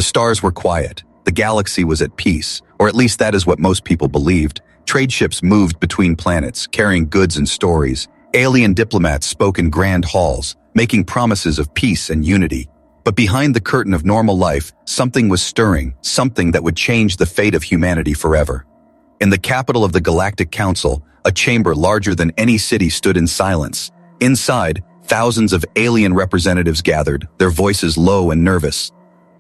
The stars were quiet. The galaxy was at peace, or at least that is what most people believed. Trade ships moved between planets, carrying goods and stories. Alien diplomats spoke in grand halls, making promises of peace and unity. But behind the curtain of normal life, something was stirring, something that would change the fate of humanity forever. In the capital of the Galactic Council, a chamber larger than any city stood in silence. Inside, thousands of alien representatives gathered, their voices low and nervous.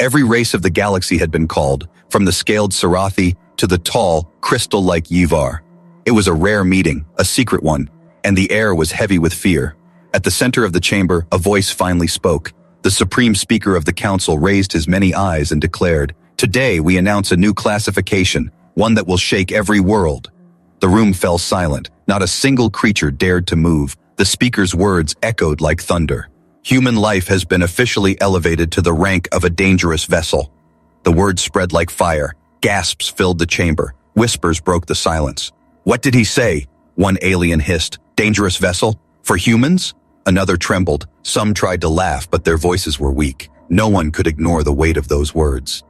Every race of the galaxy had been called, from the scaled Sarathi to the tall, crystal-like Yvar. It was a rare meeting, a secret one, and the air was heavy with fear. At the center of the chamber, a voice finally spoke. The supreme speaker of the council raised his many eyes and declared, "Today we announce a new classification, one that will shake every world." The room fell silent. Not a single creature dared to move. The speaker's words echoed like thunder. Human life has been officially elevated to the rank of a dangerous vessel. The words spread like fire. Gasps filled the chamber. Whispers broke the silence. "What did he say?" One alien hissed. "Dangerous vessel? For humans?" Another trembled. Some tried to laugh, but their voices were weak. No one could ignore the weight of those words.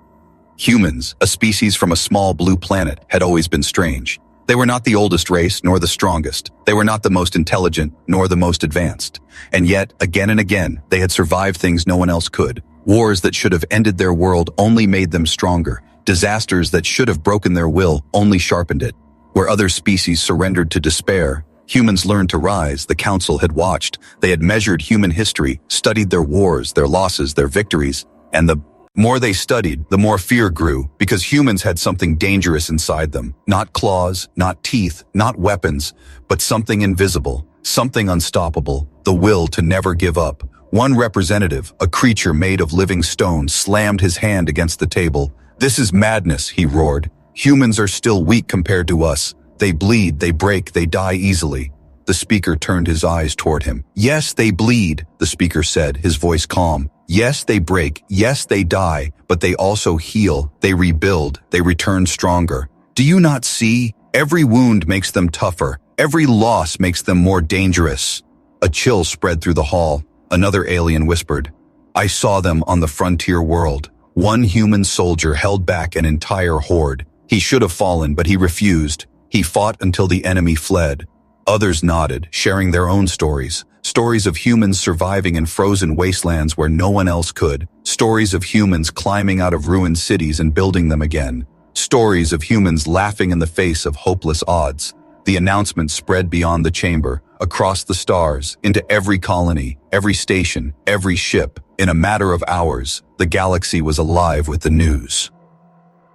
Humans, a species from a small blue planet, had always been strange. They were not the oldest race, nor the strongest. They were not the most intelligent, nor the most advanced. And yet, again and again, they had survived things no one else could. Wars that should have ended their world only made them stronger. Disasters that should have broken their will only sharpened it. Where other species surrendered to despair, humans learned to rise. The council had watched. They had measured human history, studied their wars, their losses, their victories. And the more they studied, the more fear grew, because humans had something dangerous inside them. Not claws, not teeth, not weapons, but something invisible, something unstoppable, the will to never give up. One representative, a creature made of living stone, slammed his hand against the table. "This is madness," he roared. "Humans are still weak compared to us. They bleed, they break, they die easily." The speaker turned his eyes toward him. "Yes, they bleed," the speaker said, his voice calm. "Yes, they break. Yes, they die, but they also heal. They rebuild. They return stronger. Do you not see? Every wound makes them tougher. Every loss makes them more dangerous." A chill spread through the hall. Another alien whispered, "I saw them on the frontier world. One human soldier held back an entire horde. He should have fallen, but he refused. He fought until the enemy fled." Others nodded, sharing their own stories. Stories of humans surviving in frozen wastelands where no one else could. Stories of humans climbing out of ruined cities and building them again. Stories of humans laughing in the face of hopeless odds. The announcement spread beyond the chamber, across the stars, into every colony, every station, every ship. In a matter of hours, the galaxy was alive with the news.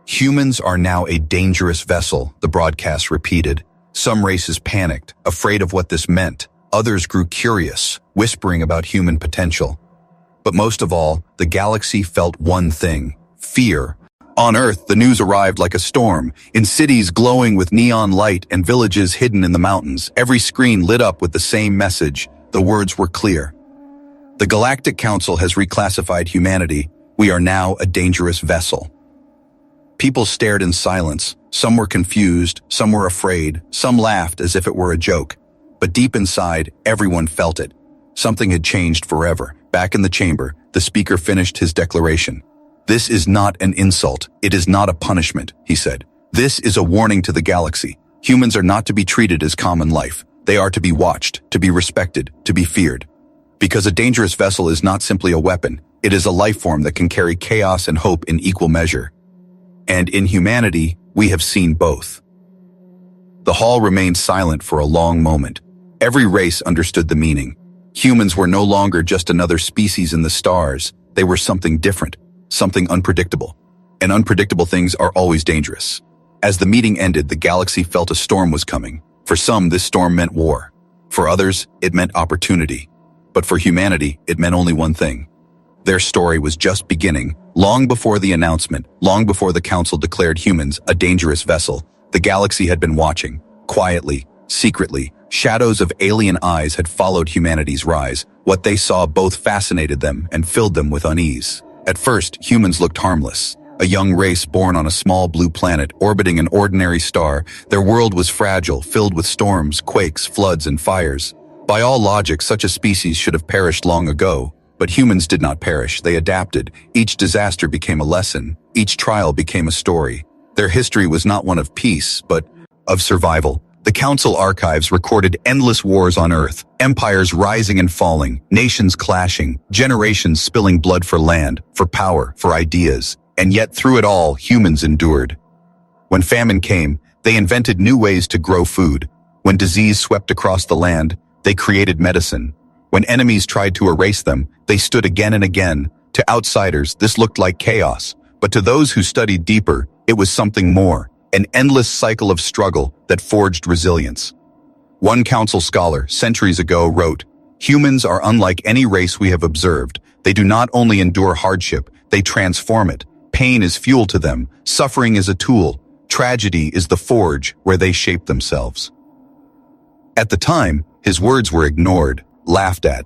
"Humans are now a dangerous vessel," the broadcast repeated. Some races panicked, afraid of what this meant. Others grew curious, whispering about human potential. But most of all, the galaxy felt one thing: fear. On Earth, the news arrived like a storm. In cities glowing with neon light and villages hidden in the mountains, every screen lit up with the same message. The words were clear. "The Galactic Council has reclassified humanity. We are now a dangerous vessel." People stared in silence. Some were confused, some were afraid, some laughed as if it were a joke. But deep inside, everyone felt it. Something had changed forever. Back in the chamber, the speaker finished his declaration. "This is not an insult. It is not a punishment," he said. "This is a warning to the galaxy. Humans are not to be treated as common life. They are to be watched, to be respected, to be feared. Because a dangerous vessel is not simply a weapon. It is a life form that can carry chaos and hope in equal measure. And in humanity, we have seen both." The hall remained silent for a long moment. Every race understood the meaning. Humans were no longer just another species in the stars. They were something different, something unpredictable. And unpredictable things are always dangerous. As the meeting ended, the galaxy felt a storm was coming. For some, this storm meant war. For others, it meant opportunity. But for humanity, it meant only one thing. Their story was just beginning. Long before the announcement, long before the council declared humans a dangerous vessel, the galaxy had been watching. Quietly, secretly, shadows of alien eyes had followed humanity's rise. What they saw both fascinated them and filled them with unease. At first, humans looked harmless. A young race born on a small blue planet orbiting an ordinary star. Their world was fragile, filled with storms, quakes, floods, and fires. By all logic, such a species should have perished long ago. But humans did not perish, they adapted. Each disaster became a lesson. Each trial became a story. Their history was not one of peace, but of survival. The Council archives recorded endless wars on Earth, empires rising and falling, nations clashing, generations spilling blood for land, for power, for ideas. And yet through it all, humans endured. When famine came, they invented new ways to grow food. When disease swept across the land, they created medicine. When enemies tried to erase them, they stood again and again. To outsiders, this looked like chaos. But to those who studied deeper, it was something more, an endless cycle of struggle that forged resilience. One council scholar, centuries ago, wrote, "Humans are unlike any race we have observed. They do not only endure hardship, they transform it. Pain is fuel to them, suffering is a tool. Tragedy is the forge where they shape themselves." At the time, his words were ignored, laughed at.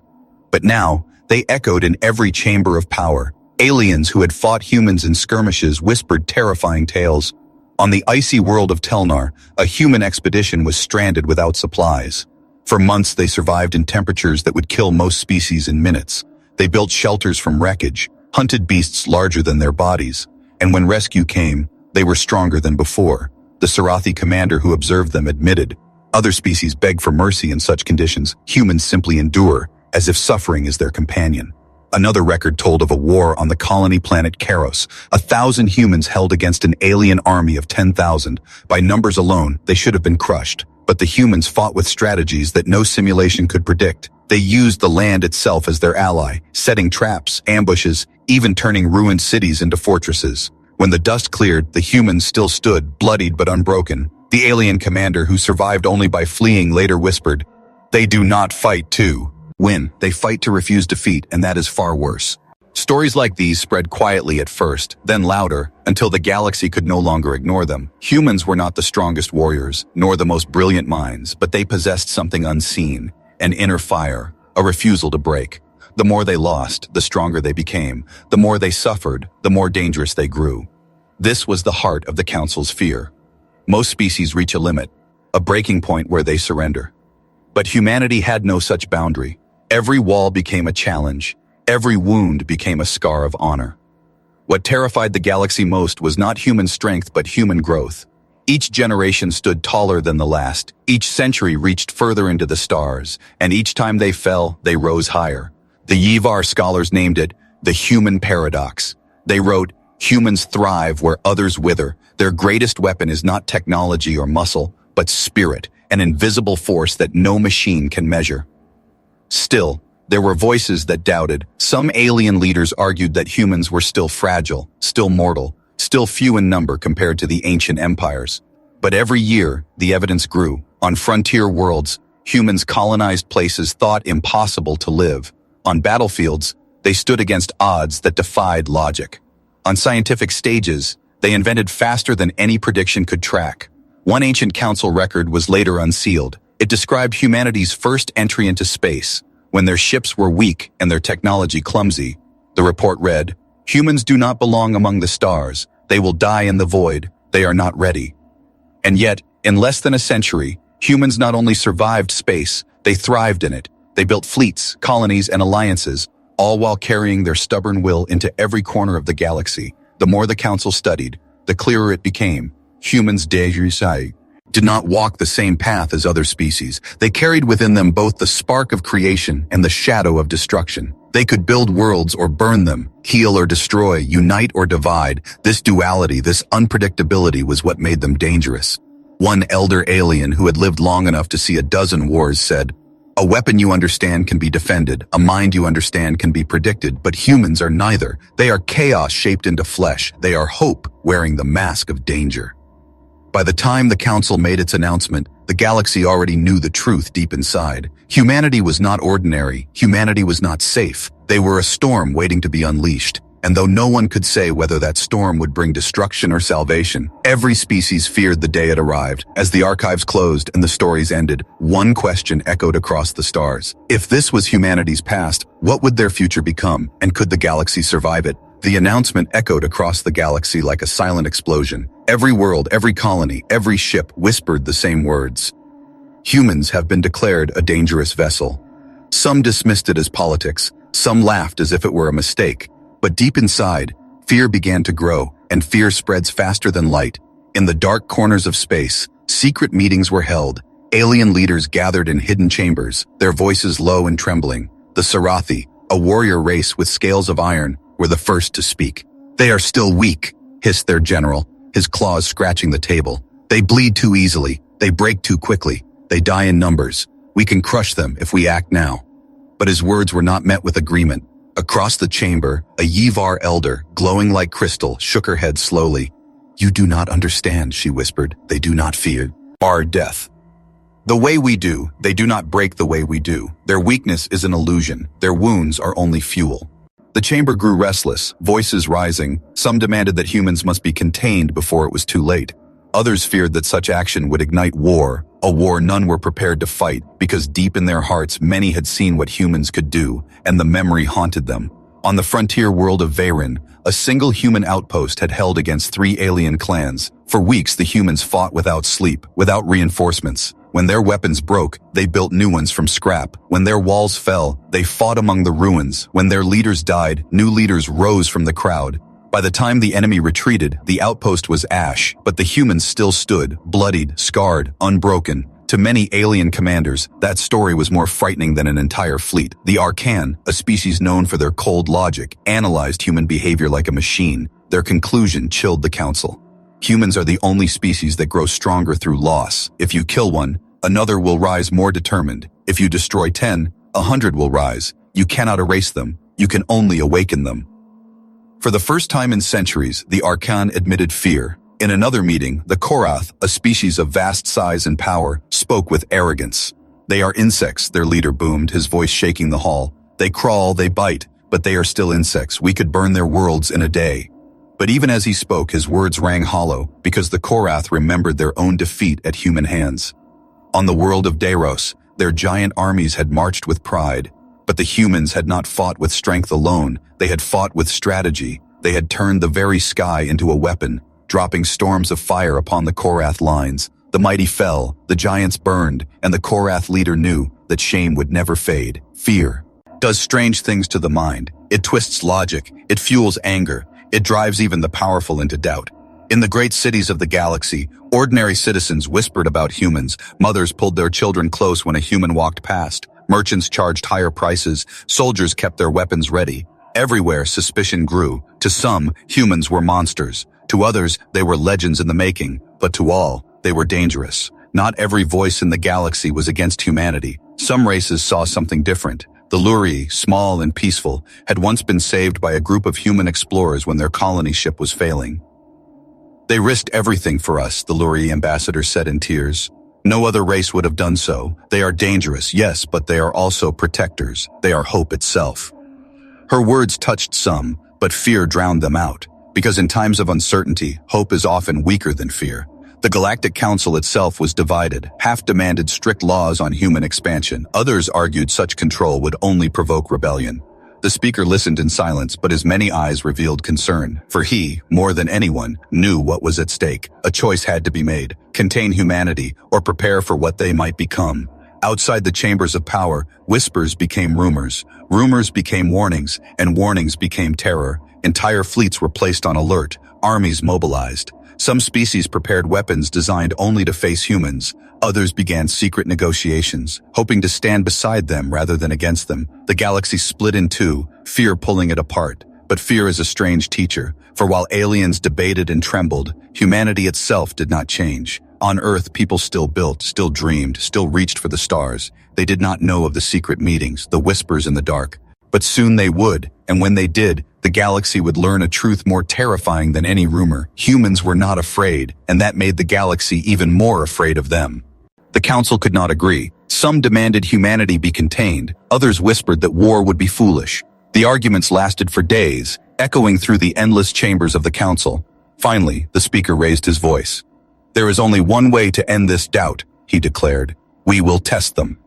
But now, they echoed in every chamber of power. Aliens who had fought humans in skirmishes whispered terrifying tales. On the icy world of Telnar, a human expedition was stranded without supplies. For months they survived in temperatures that would kill most species in minutes. They built shelters from wreckage, hunted beasts larger than their bodies, and when rescue came, they were stronger than before. The Sarathi commander who observed them admitted, "Other species beg for mercy in such conditions. Humans simply endure, as if suffering is their companion." Another record told of a war on the colony planet Karos. 1,000 humans held against an alien army of 10,000. By numbers alone, they should have been crushed. But the humans fought with strategies that no simulation could predict. They used the land itself as their ally, setting traps, ambushes, even turning ruined cities into fortresses. When the dust cleared, the humans still stood, bloodied but unbroken. The alien commander, who survived only by fleeing, later whispered, "They do not fight to win. They fight to refuse defeat, and that is far worse." Stories like these spread quietly at first, then louder, until the galaxy could no longer ignore them. Humans were not the strongest warriors, nor the most brilliant minds, but they possessed something unseen, an inner fire, a refusal to break. The more they lost, the stronger they became. The more they suffered, the more dangerous they grew. This was the heart of the Council's fear. Most species reach a limit, a breaking point where they surrender. But humanity had no such boundary. Every wall became a challenge. Every wound became a scar of honor. What terrified the galaxy most was not human strength but human growth. Each generation stood taller than the last. Each century reached further into the stars, and each time they fell, they rose higher. The Yvar scholars named it the human paradox. They wrote, "Humans thrive where others wither. Their greatest weapon is not technology or muscle, but spirit, an invisible force that no machine can measure." Still, there were voices that doubted. Some alien leaders argued that humans were still fragile, still mortal, still few in number compared to the ancient empires. But every year, the evidence grew. On frontier worlds, humans colonized places thought impossible to live. On battlefields, they stood against odds that defied logic. On scientific stages, they invented faster than any prediction could track. One ancient council record was later unsealed. It described humanity's first entry into space, when their ships were weak and their technology clumsy. The report read, "Humans do not belong among the stars. They will die in the void. They are not ready." And yet, in less than a century, humans not only survived space, they thrived in it. They built fleets, colonies, and alliances, all while carrying their stubborn will into every corner of the galaxy. The more the council studied, the clearer it became. Humans did not walk the same path as other species. They carried within them both the spark of creation and the shadow of destruction. They could build worlds or burn them, heal or destroy, unite or divide. This duality, this unpredictability was what made them dangerous. One elder alien who had lived long enough to see a dozen wars said, "A weapon you understand can be defended, a mind you understand can be predicted, but humans are neither. They are chaos shaped into flesh. They are hope wearing the mask of danger." By the time the Council made its announcement, the galaxy already knew the truth deep inside. Humanity was not ordinary. Humanity was not safe. They were a storm waiting to be unleashed. And though no one could say whether that storm would bring destruction or salvation, every species feared the day it arrived. As the archives closed and the stories ended, one question echoed across the stars. If this was humanity's past, what would their future become? And could the galaxy survive it? The announcement echoed across the galaxy like a silent explosion. Every world, every colony, every ship whispered the same words. Humans have been declared a dangerous vessel. Some dismissed it as politics, Some laughed as if it were a mistake. But deep inside, fear began to grow, and fear spreads faster than light. In the dark corners of space, secret meetings were held. Alien leaders gathered in hidden chambers, their voices low and trembling. The Sarathi, a warrior race with scales of iron, were the first to speak. "They are still weak," hissed their general, his claws scratching the table. "They bleed too easily. They break too quickly. They die in numbers. We can crush them if we act now." But his words were not met with agreement. Across the chamber, a Yivar elder, glowing like crystal, shook her head slowly. "You do not understand," she whispered. "They do not fear our death. The way we do, they do not break the way we do. Their weakness is an illusion. Their wounds are only fuel." The chamber grew restless, voices rising. Some demanded that humans must be contained before it was too late. Others feared that such action would ignite war, a war none were prepared to fight, because deep in their hearts many had seen what humans could do, and the memory haunted them. On the frontier world of Veyron, a single human outpost had held against 3 alien clans. For weeks the humans fought without sleep, without reinforcements. When their weapons broke, they built new ones from scrap. When their walls fell, they fought among the ruins. When their leaders died, new leaders rose from the crowd. By the time the enemy retreated, the outpost was ash, but the humans still stood, bloodied, scarred, unbroken. To many alien commanders, that story was more frightening than an entire fleet. The Arcan, a species known for their cold logic, analyzed human behavior like a machine. Their conclusion chilled the council. Humans are the only species that grow stronger through loss. If you kill one, another will rise more determined. If you destroy 10, 100 will rise. You cannot erase them. You can only awaken them. For the first time in centuries, the Arcan admitted fear. In another meeting, the Korath, a species of vast size and power, spoke with arrogance. "They are insects," their leader boomed, his voice shaking the hall. "They crawl, they bite, but they are still insects. We could burn their worlds in a day." But even as he spoke, his words rang hollow, because the Korath remembered their own defeat at human hands. On the world of Deros, their giant armies had marched with pride. But the humans had not fought with strength alone. They had fought with strategy. They had turned the very sky into a weapon, dropping storms of fire upon the Korath lines. The mighty fell, the giants burned, and the Korath leader knew that shame would never fade. Fear does strange things to the mind. It twists logic. It fuels anger. It drives even the powerful into doubt. In the great cities of the galaxy, ordinary citizens whispered about humans. Mothers pulled their children close when a human walked past. Merchants charged higher prices. Soldiers kept their weapons ready. Everywhere, suspicion grew. To some, humans were monsters. To others, they were legends in the making. But to all, they were dangerous. Not every voice in the galaxy was against humanity. Some races saw something different. The Luri, small and peaceful, had once been saved by a group of human explorers when their colony ship was failing. "They risked everything for us," the Luri ambassador said in tears. "No other race would have done so. They are dangerous, yes, but they are also protectors. They are hope itself." Her words touched some, but fear drowned them out. Because in times of uncertainty, hope is often weaker than fear. The Galactic Council itself was divided. Half demanded strict laws on human expansion. Others argued such control would only provoke rebellion. The speaker listened in silence, but his many eyes revealed concern. For he, more than anyone, knew what was at stake. A choice had to be made: contain humanity or prepare for what they might become. Outside the chambers of power, whispers became rumors. Rumors became warnings, and warnings became terror. Entire fleets were placed on alert, armies mobilized. Some species prepared weapons designed only to face humans. Others began secret negotiations, hoping to stand beside them rather than against them. The galaxy split in two, fear pulling it apart. But fear is a strange teacher, for while aliens debated and trembled, humanity itself did not change. On Earth, people still built, still dreamed, still reached for the stars. They did not know of the secret meetings, the whispers in the dark. But soon they would, and when they did, the galaxy would learn a truth more terrifying than any rumor. Humans were not afraid, and that made the galaxy even more afraid of them. The council could not agree. Some demanded humanity be contained, others whispered that war would be foolish. The arguments lasted for days, echoing through the endless chambers of the council. Finally, the speaker raised his voice. "There is only one way to end this doubt," he declared. "We will test them."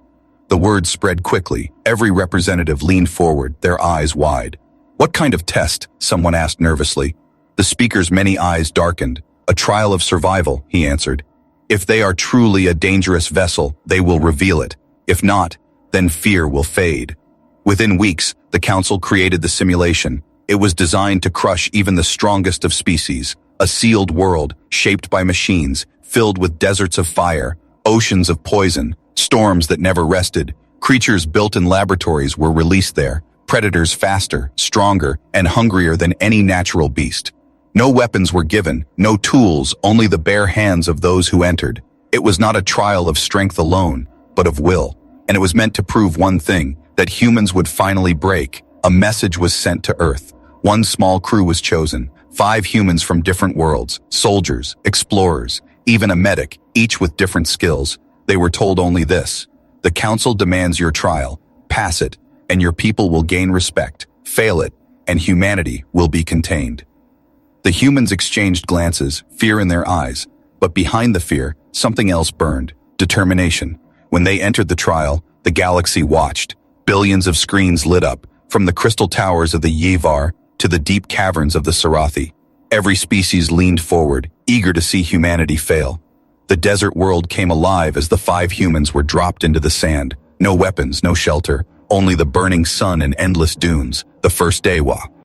The words spread quickly. Every representative leaned forward, their eyes wide. "What kind of test?" someone asked nervously. The speaker's many eyes darkened. "A trial of survival," he answered. "If they are truly a dangerous vessel, they will reveal it. If not, then fear will fade." Within weeks, The Council created the simulation. It was designed to crush even the strongest of species, a sealed world shaped by machines, filled with deserts of fire, oceans of poison, storms that never rested. Creatures built in laboratories were released there, predators faster, stronger, and hungrier than any natural beast. No weapons were given, no tools, only the bare hands of those who entered. It was not a trial of strength alone, but of will. And it was meant to prove one thing, that humans would finally break. A message was sent to Earth. One small crew was chosen, 5 humans from different worlds, soldiers, explorers, even a medic, each with different skills. They were told only this: the Council demands your trial, pass it, and your people will gain respect. Fail it, and humanity will be contained. The humans exchanged glances, fear in their eyes, but behind the fear, something else burned: determination. When they entered the trial, the galaxy watched. Billions of screens lit up, from the crystal towers of the Yvar to the deep caverns of the Sarathi. Every species leaned forward, eager to see humanity fail. The desert world came alive as the 5 humans were dropped into the sand. No weapons, no shelter, only the burning sun and endless dunes. The first day,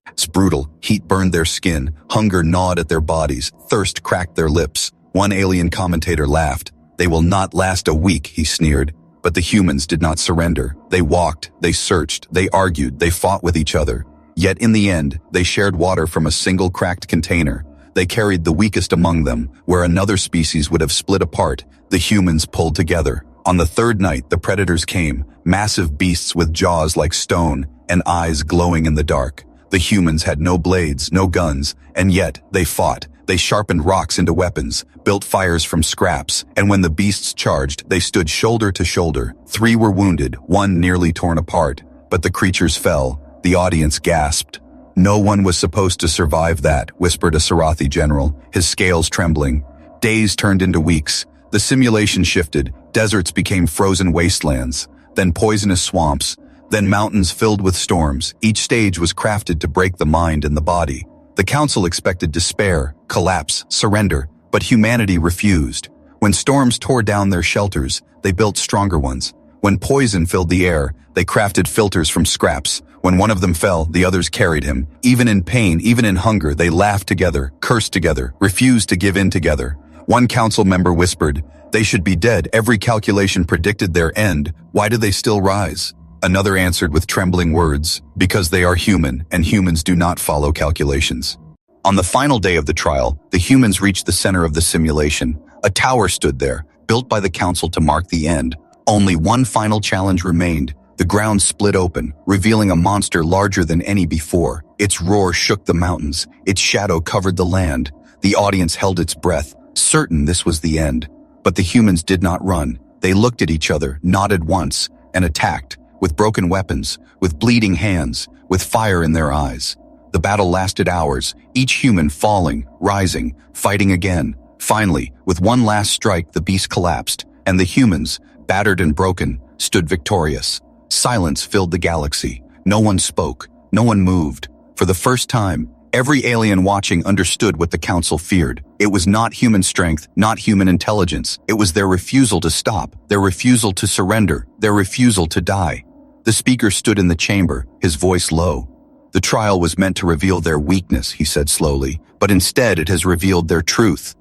it's brutal. Heat burned their skin, hunger gnawed at their bodies, thirst cracked their lips. One alien commentator laughed. "They will not last a week," he sneered. But the humans did not surrender. They walked, they searched, they argued, they fought with each other. Yet in the end, they shared water from a single cracked container. They carried the weakest among them, where another species would have split apart. The humans pulled together. On the 3rd night, the predators came, massive beasts with jaws like stone and eyes glowing in the dark. The humans had no blades, no guns, and yet they fought. They sharpened rocks into weapons, built fires from scraps, and when the beasts charged, they stood shoulder to shoulder. 3 were wounded, 1 nearly torn apart. But the creatures fell. The audience gasped. "No one was supposed to survive that," whispered a Sarathi general, his scales trembling. Days turned into weeks. The simulation shifted. Deserts became frozen wastelands, then poisonous swamps, then mountains filled with storms. Each stage was crafted to break the mind and the body. The Council expected despair, collapse, surrender, but humanity refused. When storms tore down their shelters, they built stronger ones. When poison filled the air, they crafted filters from scraps. When one of them fell, the others carried him. Even in pain, even in hunger, they laughed together, cursed together, refused to give in together. One council member whispered, "They should be dead. Every calculation predicted their end. Why do they still rise?" Another answered with trembling words, "Because they are human, and humans do not follow calculations." On the final day of the trial, the humans reached the center of the simulation. A tower stood there, built by the council to mark the end. Only one final challenge remained. The ground split open, revealing a monster larger than any before. Its roar shook the mountains. Its shadow covered the land. The audience held its breath, certain this was the end. But the humans did not run. They looked at each other, nodded once, and attacked, with broken weapons, with bleeding hands, with fire in their eyes. The battle lasted hours, each human falling, rising, fighting again. Finally, with one last strike, the beast collapsed, and the humans, battered and broken, stood victorious. Silence filled the galaxy. No one spoke. No one moved. For the first time, every alien watching understood what the council feared. It was not human strength, not human intelligence. It was their refusal to stop, their refusal to surrender, their refusal to die. The speaker stood in the chamber, his voice low. "The trial was meant to reveal their weakness," he said slowly, "but instead it has revealed their truth.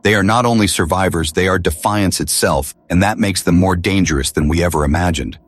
They are not only survivors, they are defiance itself, and that makes them more dangerous than we ever imagined."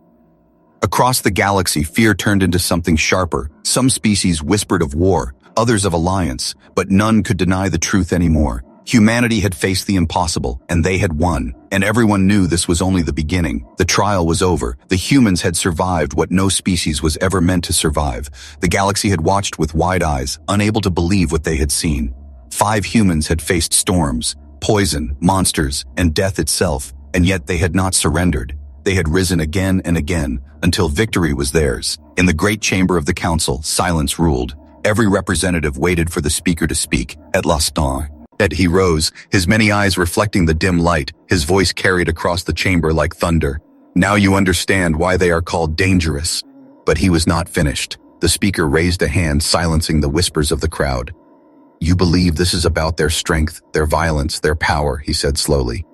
Across the galaxy, fear turned into something sharper. Some species whispered of war, others of alliance, but none could deny the truth anymore. Humanity had faced the impossible, and they had won. And everyone knew this was only the beginning. The trial was over. The humans had survived what no species was ever meant to survive. The galaxy had watched with wide eyes, unable to believe what they had seen. 5 humans had faced storms, poison, monsters, and death itself, and yet they had not surrendered. They had risen again and again, until victory was theirs. In the great chamber of the council, silence ruled. Every representative waited for the speaker to speak. At l'instant, he rose, his many eyes reflecting the dim light, his voice carried across the chamber like thunder. "Now you understand why they are called dangerous." But he was not finished. The speaker raised a hand, silencing the whispers of the crowd. "You believe this is about their strength, their violence, their power," he said slowly.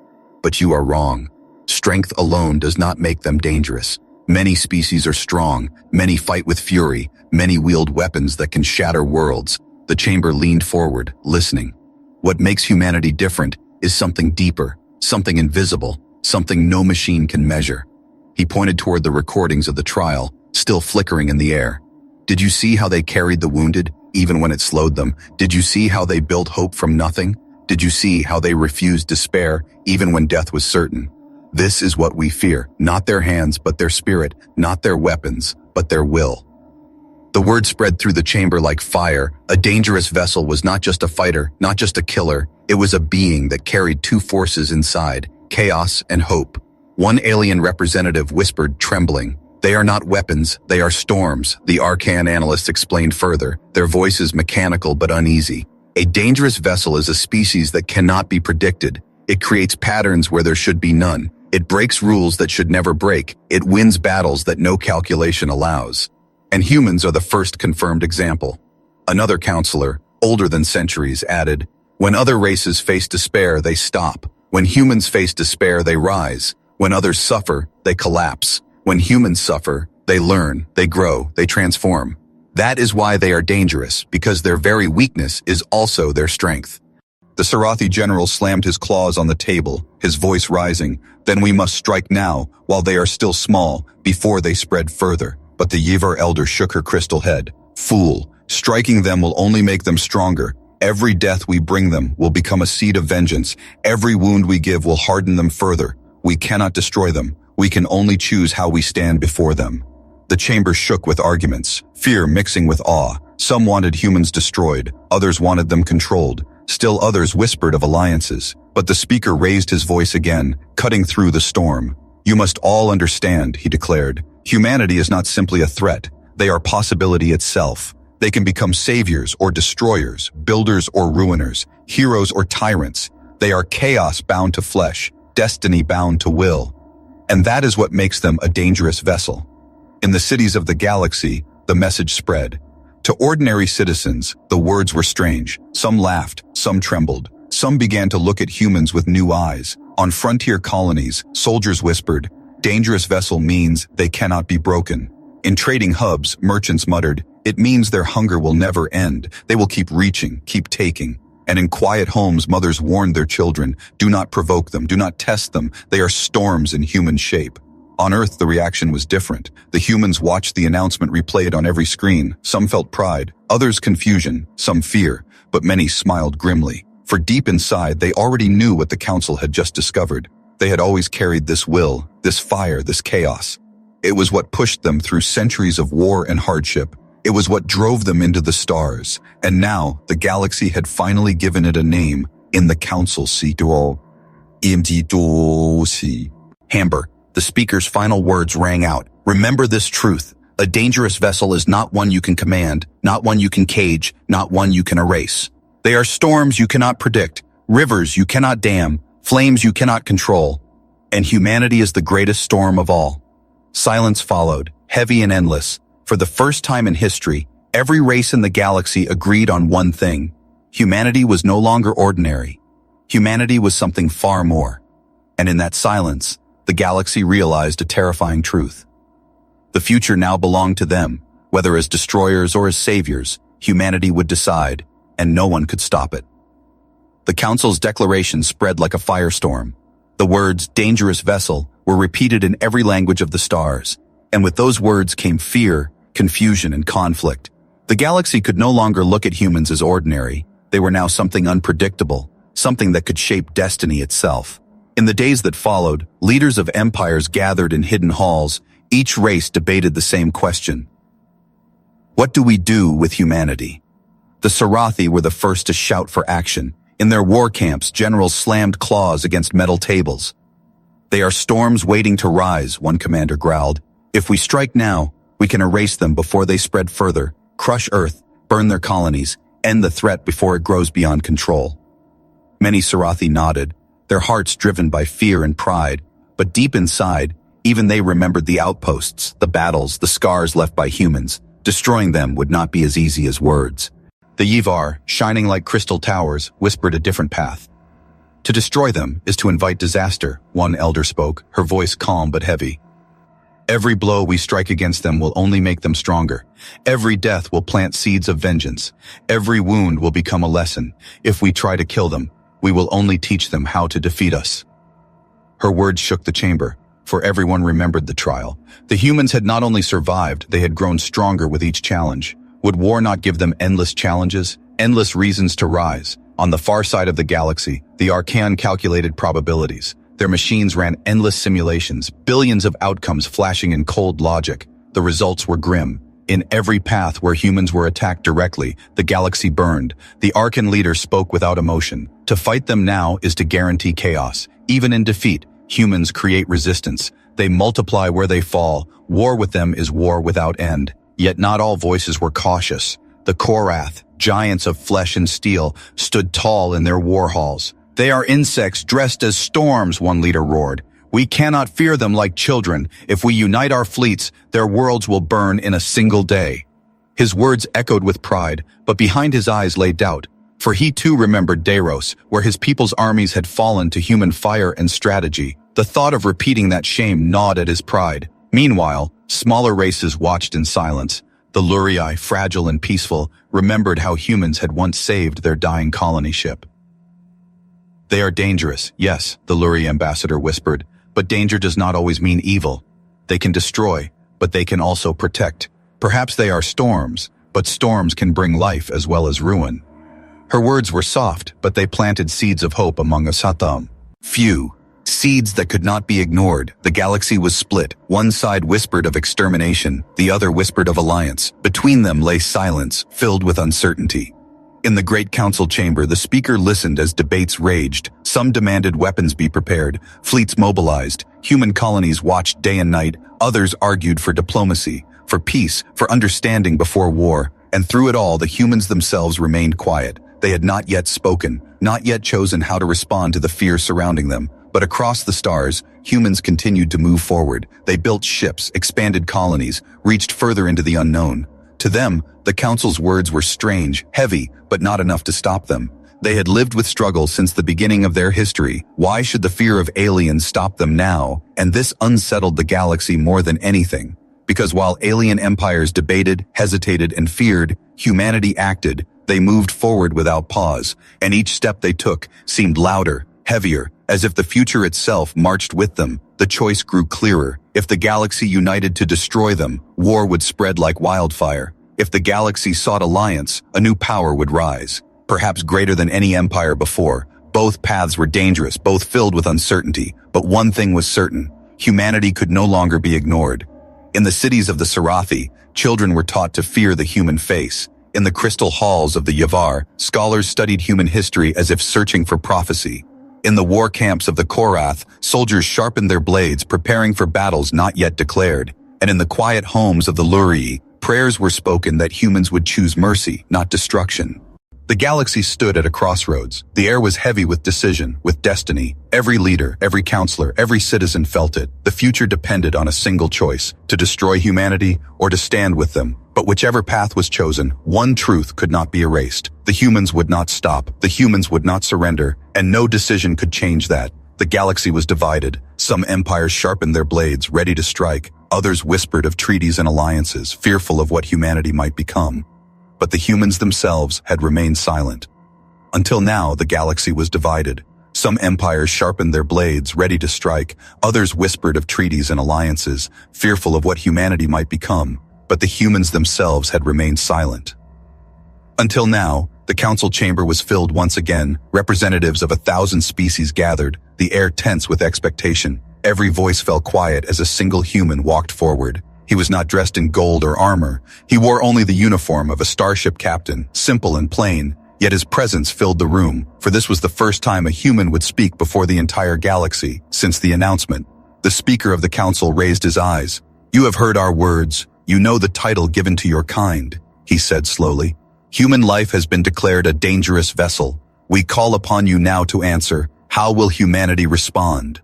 "But you are wrong. Strength alone does not make them dangerous. Many species are strong, many fight with fury, many wield weapons that can shatter worlds. The chamber leaned forward, listening. What makes humanity different is something deeper, something invisible, something no machine can measure. He pointed toward the recordings of the trial, still flickering in the air. Did you see how they carried the wounded, even when it slowed them? Did you see how they built hope from nothing? Did you see how they refused despair, even when death was certain? This is what we fear, not their hands, but their spirit, not their weapons, but their will. The word spread through the chamber like fire. A dangerous vessel was not just a fighter, not just a killer. It was a being that carried two forces inside, chaos and hope. One alien representative whispered, trembling, "They are not weapons, they are storms," the Arcan analyst explained further, their voices mechanical but uneasy. A dangerous vessel is a species that cannot be predicted. It creates patterns where there should be none. It breaks rules that should never break. It wins battles that no calculation allows. And humans are the first confirmed example. Another counselor, older than centuries, added, "When other races face despair, they stop. When humans face despair, they rise. When others suffer, they collapse. When humans suffer, they learn, they grow, they transform. That is why they are dangerous, because their very weakness is also their strength." The Sarathi general slammed his claws on the table, his voice rising. "Then we must strike now, while they are still small, before they spread further." But the Yivar elder shook her crystal head. "Fool, striking them will only make them stronger. Every death we bring them will become a seed of vengeance. Every wound we give will harden them further. We cannot destroy them. We can only choose how we stand before them." The chamber shook with arguments, fear mixing with awe. Some wanted humans destroyed, others wanted them controlled. Still others whispered of alliances. But the speaker raised his voice again, cutting through the storm. "You must all understand," he declared. "Humanity is not simply a threat. They are possibility itself. They can become saviors or destroyers, builders or ruiners, heroes or tyrants. They are chaos bound to flesh, destiny bound to will. And that is what makes them a dangerous vessel." In the cities of the galaxy, the message spread. To ordinary citizens, the words were strange. Some laughed, some trembled. Some began to look at humans with new eyes. On frontier colonies, soldiers whispered, "Dangerous vessel means they cannot be broken." In trading hubs, merchants muttered, "It means their hunger will never end. They will keep reaching, keep taking." And in quiet homes, mothers warned their children, "Do not provoke them, do not test them. They are storms in human shape." On Earth, the reaction was different. The humans watched the announcement replayed on every screen. Some felt pride, others confusion, some fear, but many smiled grimly. For deep inside, they already knew what the Council had just discovered. They had always carried this will, this fire, this chaos. It was what pushed them through centuries of war and hardship. It was what drove them into the stars. And now, the galaxy had finally given it a name in the Council seat. Hamber. The speaker's final words rang out. "Remember this truth. A dangerous vessel is not one you can command, not one you can cage, not one you can erase. They are storms you cannot predict, rivers you cannot dam, flames you cannot control. And humanity is the greatest storm of all." Silence followed, heavy and endless. For the first time in history, every race in the galaxy agreed on one thing. Humanity was no longer ordinary. Humanity was something far more. And in that silence, the galaxy realized a terrifying truth. The future now belonged to them. Whether as destroyers or as saviors, humanity would decide, and no one could stop it. The Council's declaration spread like a firestorm. The words, "dangerous vessel," were repeated in every language of the stars. And with those words came fear, confusion, and conflict. The galaxy could no longer look at humans as ordinary. They were now something unpredictable, something that could shape destiny itself. In the days that followed, leaders of empires gathered in hidden halls. Each race debated the same question. What do we do with humanity? The Sarathi were the first to shout for action. In their war camps, generals slammed claws against metal tables. "They are storms waiting to rise," one commander growled. "If we strike now, we can erase them before they spread further, crush Earth, burn their colonies, end the threat before it grows beyond control." Many Sarathi nodded, their hearts driven by fear and pride, but deep inside, even they remembered the outposts, the battles, the scars left by humans. Destroying them would not be as easy as words. The Yivar, shining like crystal towers, whispered a different path. "To destroy them is to invite disaster," one elder spoke, her voice calm but heavy. Every blow we strike against them will only make them stronger. Every death will plant seeds of vengeance. Every wound will become a lesson. If we try to kill them, we will only teach them how to defeat us." Her words shook the chamber, for everyone remembered the trial. The humans had not only survived, they had grown stronger with each challenge. Would war not give them endless challenges, endless reasons to rise? On the far side of the galaxy, the Archaean calculated probabilities. Their machines ran endless simulations, billions of outcomes flashing in cold logic. The results were grim. In every path where humans were attacked directly, the galaxy burned. The Archaean leader spoke without emotion. To fight them now is to guarantee chaos. Even in defeat, humans create resistance. They multiply where they fall. War with them is war without end. Yet not all voices were cautious. The Korath, giants of flesh and steel, stood tall in their war halls. "They are insects dressed as storms," one leader roared. "We cannot fear them like children. If we unite our fleets, their worlds will burn in a single day." His words echoed with pride, but behind his eyes lay doubt. For he too remembered Deros, where his people's armies had fallen to human fire and strategy. The thought of repeating that shame gnawed at his pride. Meanwhile, smaller races watched in silence. The Lurii, fragile and peaceful, remembered how humans had once saved their dying colony ship. "They are dangerous, yes," the Lurii ambassador whispered, "but danger does not always mean evil. They can destroy, but they can also protect. Perhaps they are storms, but storms can bring life as well as ruin." Her words were soft, but they planted seeds of hope among us. Few. Seeds that could not be ignored. The galaxy was split. One side whispered of extermination, the other whispered of alliance. Between them lay silence, filled with uncertainty. In the Great Council chamber, the speaker listened as debates raged. Some demanded weapons be prepared, fleets mobilized, human colonies watched day and night. Others argued for diplomacy, for peace, for understanding before war. And through it all, the humans themselves remained quiet. They had not yet spoken, not yet chosen how to respond to the fear surrounding them. But across the stars, humans continued to move forward. They built ships, expanded colonies, reached further into the unknown. To them, the Council's words were strange, heavy, but not enough to stop them. They had lived with struggle since the beginning of their history. Why should the fear of aliens stop them now? And this unsettled the galaxy more than anything. Because while alien empires debated, hesitated, and feared, humanity acted. They moved forward without pause, and each step they took seemed louder, heavier, as if the future itself marched with them. The choice grew clearer. If the galaxy united to destroy them, war would spread like wildfire. If the galaxy sought alliance, a new power would rise, perhaps greater than any empire before. Both paths were dangerous, both filled with uncertainty, but one thing was certain: humanity could no longer be ignored. In the cities of the Sarathi, children were taught to fear the human face. In the crystal halls of the Yavar, scholars studied human history as if searching for prophecy. In the war camps of the Korath, soldiers sharpened their blades, preparing for battles not yet declared. And in the quiet homes of the Lurii, prayers were spoken that humans would choose mercy, not destruction. The galaxy stood at a crossroads. The air was heavy with decision, with destiny. Every leader, every counselor, every citizen felt it. The future depended on a single choice: to destroy humanity or to stand with them. But whichever path was chosen, one truth could not be erased. The humans would not stop. The humans would not surrender, and no decision could change that. The galaxy was divided. Some empires sharpened their blades, ready to strike. Others whispered of treaties and alliances, fearful of what humanity might become. But the humans themselves had remained silent. Until now, the galaxy was divided. Some empires sharpened their blades, ready to strike. Others whispered of treaties and alliances, fearful of what humanity might become. But the humans themselves had remained silent. Until now, the council chamber was filled once again. Representatives of 1,000 species gathered, the air tense with expectation. Every voice fell quiet as a single human walked forward. He was not dressed in gold or armor. He wore only the uniform of a starship captain, simple and plain. Yet his presence filled the room, for this was the first time a human would speak before the entire galaxy since the announcement. The speaker of the council raised his eyes. "You have heard our words. You know the title given to your kind," he said slowly. "Human life has been declared a dangerous vessel. We call upon you now to answer. How will humanity respond?"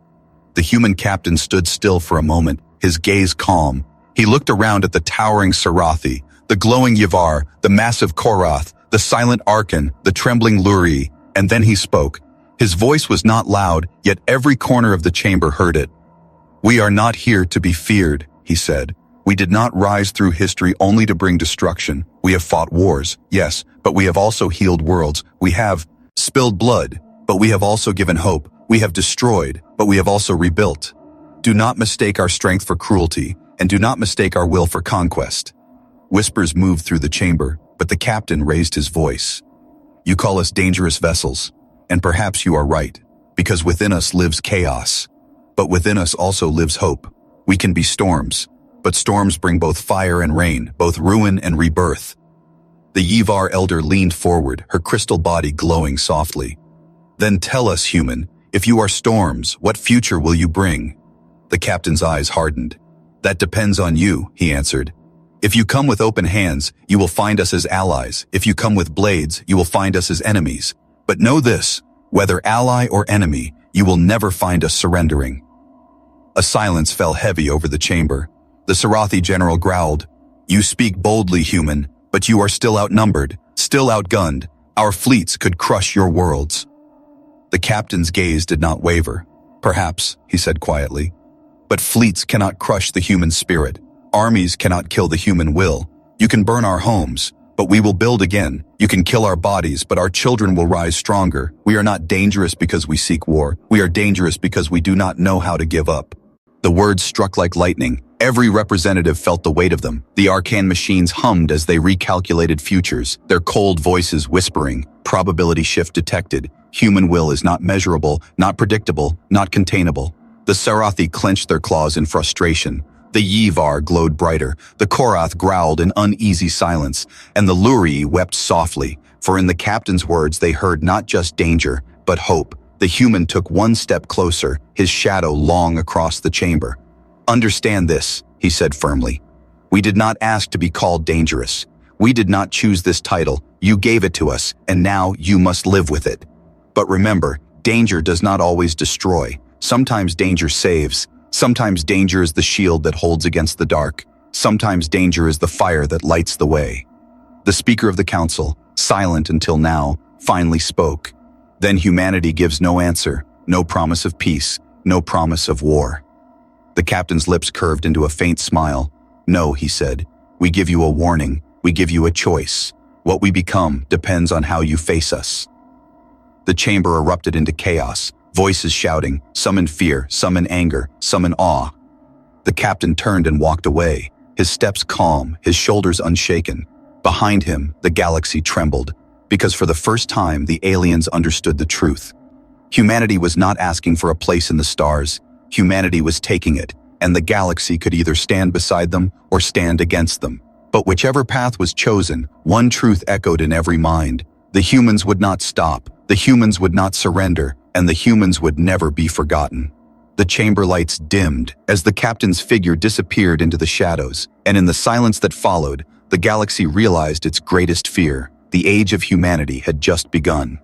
The human captain stood still for a moment, his gaze calm. He looked around at the towering Sarathi, the glowing Yavar, the massive Korath, the silent Arkan, the trembling Lurii, and then he spoke. His voice was not loud, yet every corner of the chamber heard it. "We are not here to be feared," he said. "We did not rise through history only to bring destruction. We have fought wars, yes, but we have also healed worlds. We have spilled blood, but we have also given hope. We have destroyed, but we have also rebuilt. Do not mistake our strength for cruelty, and do not mistake our will for conquest." Whispers moved through the chamber, but the captain raised his voice. "You call us dangerous vessels, and perhaps you are right, because within us lives chaos. But within us also lives hope. We can be storms, but storms bring both fire and rain, both ruin and rebirth." The Yvar elder leaned forward, her crystal body glowing softly. "Then tell us, human, if you are storms, what future will you bring?" The captain's eyes hardened. "That depends on you," he answered. "If you come with open hands, you will find us as allies. If you come with blades, you will find us as enemies. But know this, whether ally or enemy, you will never find us surrendering." A silence fell heavy over the chamber. The Sarathi general growled, "You speak boldly, human, but you are still outnumbered, still outgunned. Our fleets could crush your worlds." The captain's gaze did not waver. "Perhaps," he said quietly. "But fleets cannot crush the human spirit. Armies cannot kill the human will. You can burn our homes, but we will build again. You can kill our bodies, but our children will rise stronger. We are not dangerous because we seek war. We are dangerous because we do not know how to give up." The words struck like lightning. Every representative felt the weight of them. The arcane machines hummed as they recalculated futures, their cold voices whispering, "Probability shift detected. Human will is not measurable, not predictable, not containable." The Sarathi clenched their claws in frustration. The Yvar glowed brighter, the Korath growled in uneasy silence, and the Lurii wept softly, for in the captain's words they heard not just danger, but hope. The human took one step closer, his shadow long across the chamber. "Understand this," he said firmly. "We did not ask to be called dangerous. We did not choose this title. You gave it to us, and now you must live with it. But remember, danger does not always destroy. Sometimes danger saves. Sometimes danger is the shield that holds against the dark. Sometimes danger is the fire that lights the way." The Speaker of the Council, silent until now, finally spoke. "Then humanity gives no answer, no promise of peace, no promise of war." The captain's lips curved into a faint smile. "No," he said. "We give you a warning. We give you a choice. What we become depends on how you face us." The chamber erupted into chaos, voices shouting, some in fear, some in anger, some in awe. The captain turned and walked away, his steps calm, his shoulders unshaken. Behind him, the galaxy trembled, because for the first time the aliens understood the truth. Humanity was not asking for a place in the stars. Humanity was taking it, and the galaxy could either stand beside them or stand against them. But whichever path was chosen, one truth echoed in every mind. The humans would not stop, the humans would not surrender, and the humans would never be forgotten. The chamber lights dimmed as the captain's figure disappeared into the shadows, and in the silence that followed, the galaxy realized its greatest fear. The age of humanity had just begun.